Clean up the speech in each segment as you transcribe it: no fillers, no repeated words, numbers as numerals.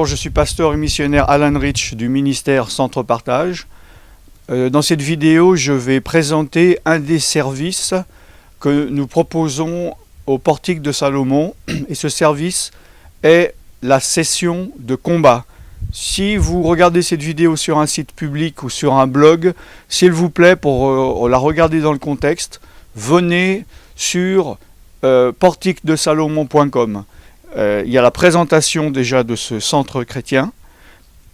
je suis pasteur et missionnaire Alan Rich du ministère Centre Partage. Dans cette vidéo, je vais présenter un des services que nous proposons au Portique de Salomon. Et ce service est la session de combat. Si vous regardez cette vidéo sur un site public ou sur un blog, s'il vous plaît, pour la regarder dans le contexte, venez sur portiquedesalomon.com. Il y a la présentation déjà de ce centre chrétien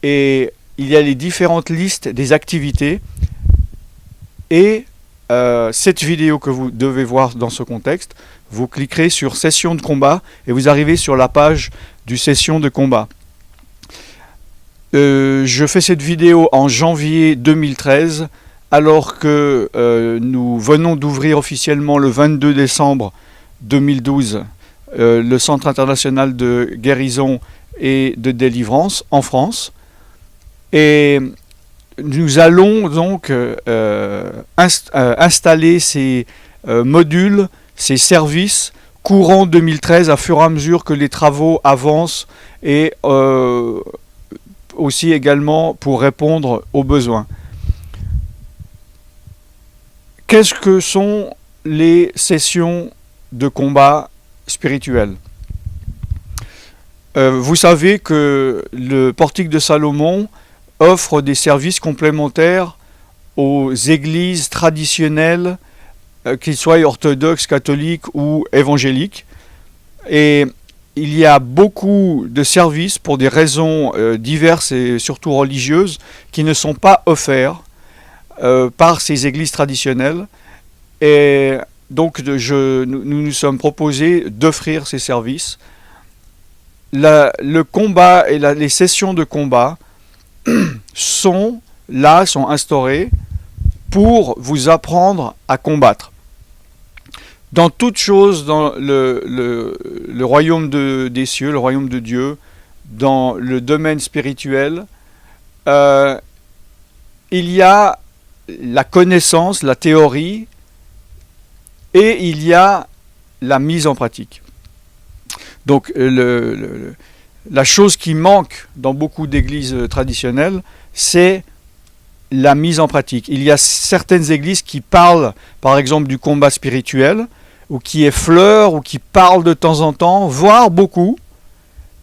et il y a les différentes listes des activités et cette vidéo que vous devez voir dans ce contexte, vous cliquerez sur session de combat et vous arrivez sur la page du session de combat. Je fais cette vidéo en janvier 2013 alors que nous venons d'ouvrir officiellement le 22 décembre 2012 le Centre international de guérison et de délivrance en France. Et nous allons donc installer ces modules, ces services courant 2013 à fur et à mesure que les travaux avancent et aussi également pour répondre aux besoins. Qu'est-ce que sont les sessions de combat spirituel? Vous savez que le Portique de Salomon offre des services complémentaires aux églises traditionnelles, qu'ils soient orthodoxes, catholiques ou évangéliques. Et il y a beaucoup de services pour des raisons diverses et surtout religieuses qui ne sont pas offerts par ces églises traditionnelles. Et donc nous nous sommes proposés d'offrir ces services. Le combat et les sessions de combat sont instaurées pour vous apprendre à combattre. Dans toute chose, dans le royaume des cieux, le royaume de Dieu, dans le domaine spirituel, il y a la connaissance, la théorie, et il y a la mise en pratique. Donc la chose qui manque dans beaucoup d'églises traditionnelles, c'est la mise en pratique. Il y a certaines églises qui parlent, par exemple, du combat spirituel, ou qui effleurent, ou qui parlent de temps en temps, voire beaucoup,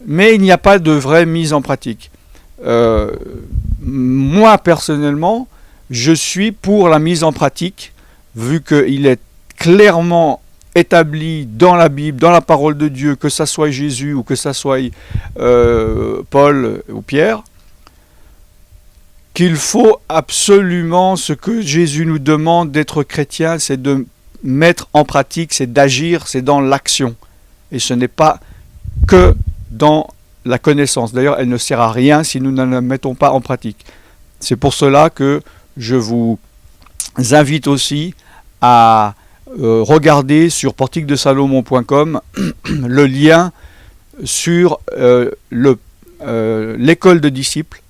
mais il n'y a pas de vraie mise en pratique. Moi, personnellement, je suis pour la mise en pratique, vu qu'il est clairement établi dans la Bible, dans la parole de Dieu, que ça soit Jésus ou que ça soit Paul ou Pierre, qu'il faut absolument, ce que Jésus nous demande d'être chrétien, c'est de mettre en pratique, c'est d'agir, c'est dans l'action. Et ce n'est pas que dans la connaissance. D'ailleurs, elle ne sert à rien si nous ne la mettons pas en pratique. C'est pour cela que je vous invite aussi à regardez sur portiquedesalomon.com le lien sur l'école de disciples,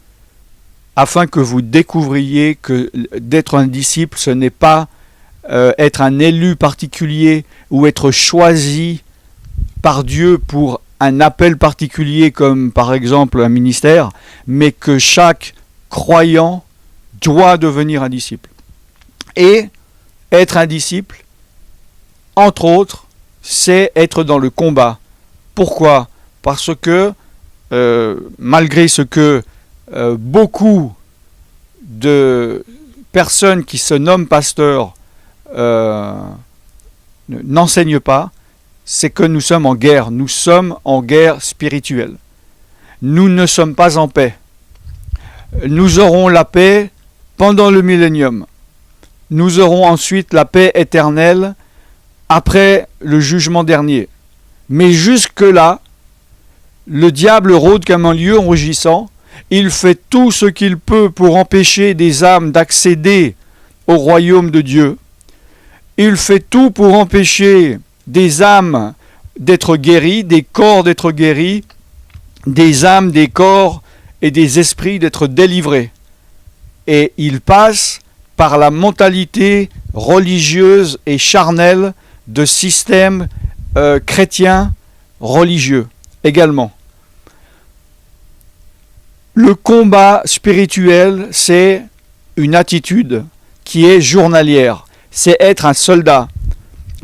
afin que vous découvriez que d'être un disciple, ce n'est pas être un élu particulier ou être choisi par Dieu pour un appel particulier comme par exemple un ministère, mais que chaque croyant doit devenir un disciple. Et être un disciple, entre autres, c'est être dans le combat. Pourquoi? Parce que, malgré ce que beaucoup de personnes qui se nomment pasteurs n'enseignent pas, c'est que nous sommes en guerre. Nous sommes en guerre spirituelle. Nous ne sommes pas en paix. Nous aurons la paix pendant le millénium. Nous aurons ensuite la paix éternelle après le jugement dernier. Mais jusque-là, le diable rôde comme un lion rugissant. Il fait tout ce qu'il peut pour empêcher des âmes d'accéder au royaume de Dieu. Il fait tout pour empêcher des âmes d'être guéries, des corps d'être guéris, des âmes, des corps et des esprits d'être délivrés. Et il passe par la mentalité religieuse et charnelle de systèmes chrétiens religieux également. Le combat spirituel, c'est une attitude qui est journalière. C'est être un soldat.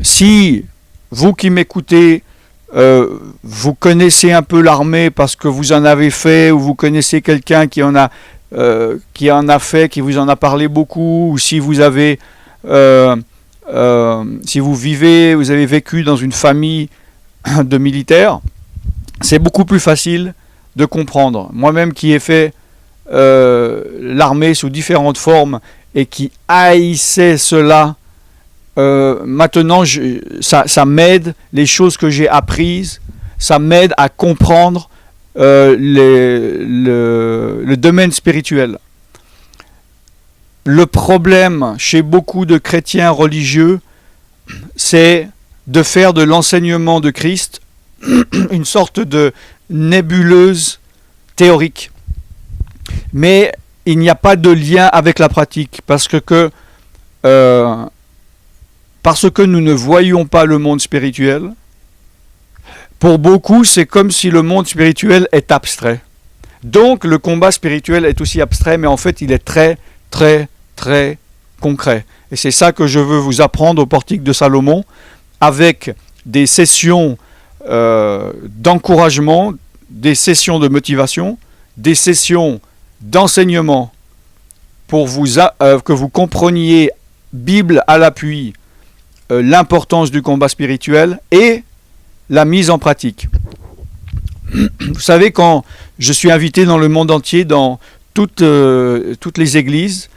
Si vous qui m'écoutez, vous connaissez un peu l'armée parce que vous en avez fait, ou vous connaissez quelqu'un qui en a fait, qui vous en a parlé beaucoup, ou si vous avez, si vous avez vécu dans une famille de militaires, c'est beaucoup plus facile de comprendre. Moi-même qui ai fait l'armée sous différentes formes et qui haïssait cela, maintenant ça m'aide, les choses que j'ai apprises, ça m'aide à comprendre le domaine spirituel. Le problème chez beaucoup de chrétiens religieux, c'est de faire de l'enseignement de Christ une sorte de nébuleuse théorique. Mais il n'y a pas de lien avec la pratique, parce que nous ne voyons pas le monde spirituel. Pour beaucoup, c'est comme si le monde spirituel est abstrait. Donc le combat spirituel est aussi abstrait, mais en fait il est très, très, très concret. Et c'est ça que je veux vous apprendre au Portique de Salomon, avec des sessions d'encouragement, des sessions de motivation, des sessions d'enseignement, pour que vous compreniez, Bible à l'appui, l'importance du combat spirituel et la mise en pratique. Vous savez, quand je suis invité dans le monde entier, dans toutes les églises,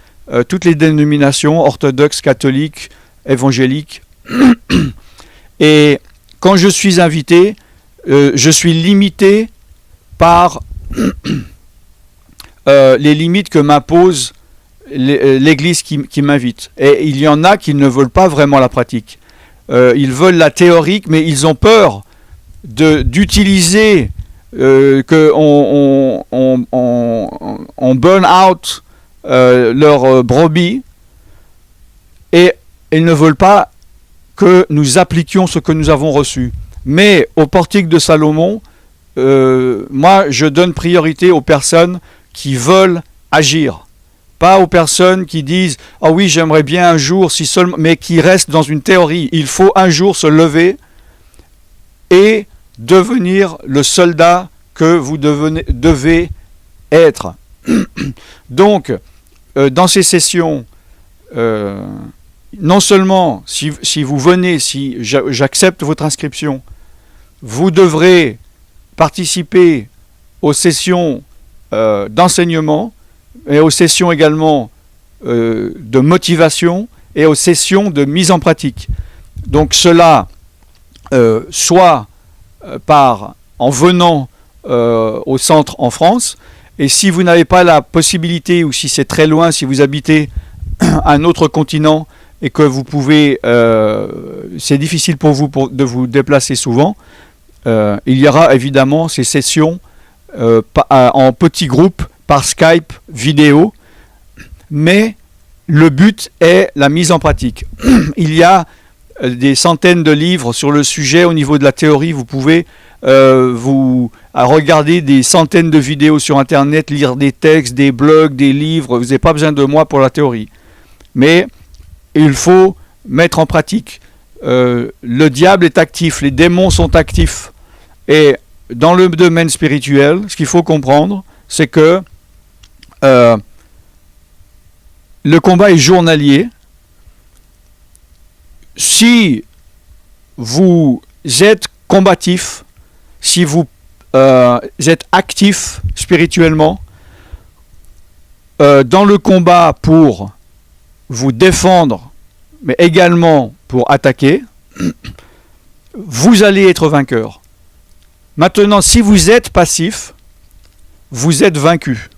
toutes les dénominations, orthodoxes, catholiques, évangéliques, et quand je suis invité, je suis limité par les limites que m'impose l'Église qui m'invite. Et il y en a qui ne veulent pas vraiment la pratique. Ils veulent la théorique, mais ils ont peur d'utiliser qu'on burn out leur brebis, et ils ne veulent pas que nous appliquions ce que nous avons reçu. Mais au Portique de Salomon, moi je donne priorité aux personnes qui veulent agir, pas aux personnes qui disent « Ah oui, j'aimerais bien un jour, si seulement », mais qui restent dans une théorie. Il faut un jour se lever et devenir le soldat que vous devez être. Donc, dans ces sessions, non seulement si vous venez, si j'accepte votre inscription, vous devrez participer aux sessions d'enseignement, et aux sessions également de motivation et aux sessions de mise en pratique. Donc cela, soit en venant au centre en France, et si vous n'avez pas la possibilité, ou si c'est très loin, si vous habitez un autre continent et que vous pouvez, c'est difficile pour vous de vous déplacer souvent, il y aura évidemment ces sessions en petits groupes, par Skype, vidéo, mais le but est la mise en pratique. Il y a des centaines de livres sur le sujet au niveau de la théorie. Vous pouvez regarder des centaines de vidéos sur Internet, lire des textes, des blogs, des livres. Vous n'avez pas besoin de moi pour la théorie. Mais il faut mettre en pratique. Le diable est actif, les démons sont actifs. Et dans le domaine spirituel, ce qu'il faut comprendre, c'est que le combat est journalier. Si vous êtes combatif, si vous êtes actif spirituellement, dans le combat pour vous défendre, mais également pour attaquer, vous allez être vainqueur. Maintenant, si vous êtes passif, vous êtes vaincu.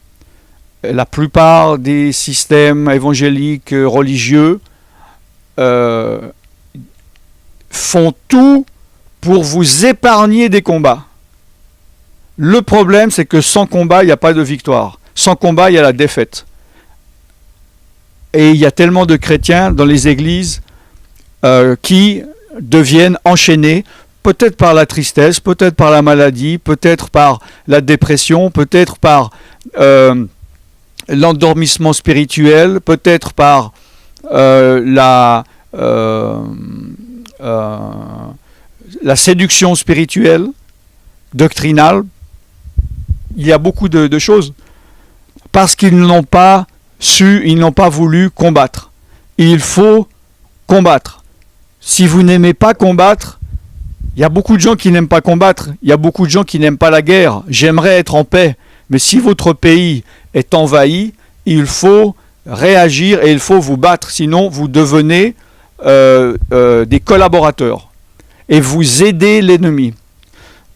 La plupart des systèmes évangéliques religieux font tout pour vous épargner des combats. Le problème, c'est que sans combat, il n'y a pas de victoire. Sans combat, il y a la défaite. Et il y a tellement de chrétiens dans les églises qui deviennent enchaînés, peut-être par la tristesse, peut-être par la maladie, peut-être par la dépression, peut-être par l'endormissement spirituel, peut-être par la séduction spirituelle, doctrinale. Il y a beaucoup de choses. Parce qu'ils n'ont pas su, ils n'ont pas voulu combattre. Il faut combattre. Si vous n'aimez pas combattre, il y a beaucoup de gens qui n'aiment pas combattre. Il y a beaucoup de gens qui n'aiment pas la guerre. J'aimerais être en paix. Mais si votre pays est envahi, il faut réagir et il faut vous battre. Sinon, vous devenez des collaborateurs. Et vous aidez l'ennemi.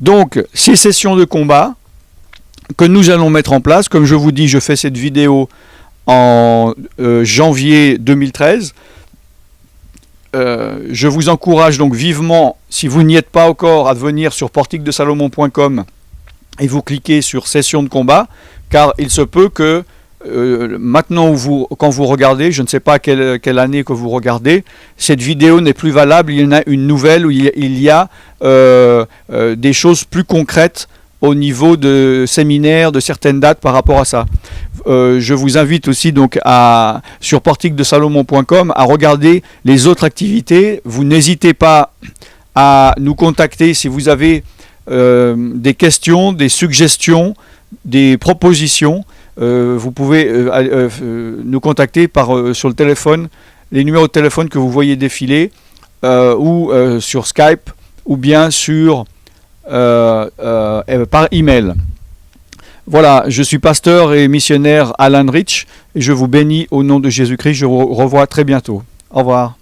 Donc, ces sessions de combat que nous allons mettre en place, comme je vous dis, je fais cette vidéo en janvier 2013. Je vous encourage donc vivement, si vous n'y êtes pas encore, à venir sur portiquedesalomon.com et vous cliquez sur session de combat, car il se peut que maintenant, quand vous regardez, je ne sais pas quelle année que vous regardez, cette vidéo n'est plus valable, il y en a une nouvelle où il y a des choses plus concrètes au niveau de séminaires, de certaines dates par rapport à ça. Je vous invite aussi donc sur portiquedesalomon.com à regarder les autres activités. Vous n'hésitez pas à nous contacter si vous avez des questions, des suggestions, des propositions. Vous pouvez nous contacter sur le téléphone, les numéros de téléphone que vous voyez défiler, ou sur Skype, ou bien par email. Voilà, je suis pasteur et missionnaire Alan Rich, et je vous bénis au nom de Jésus-Christ. Je vous revois très bientôt. Au revoir.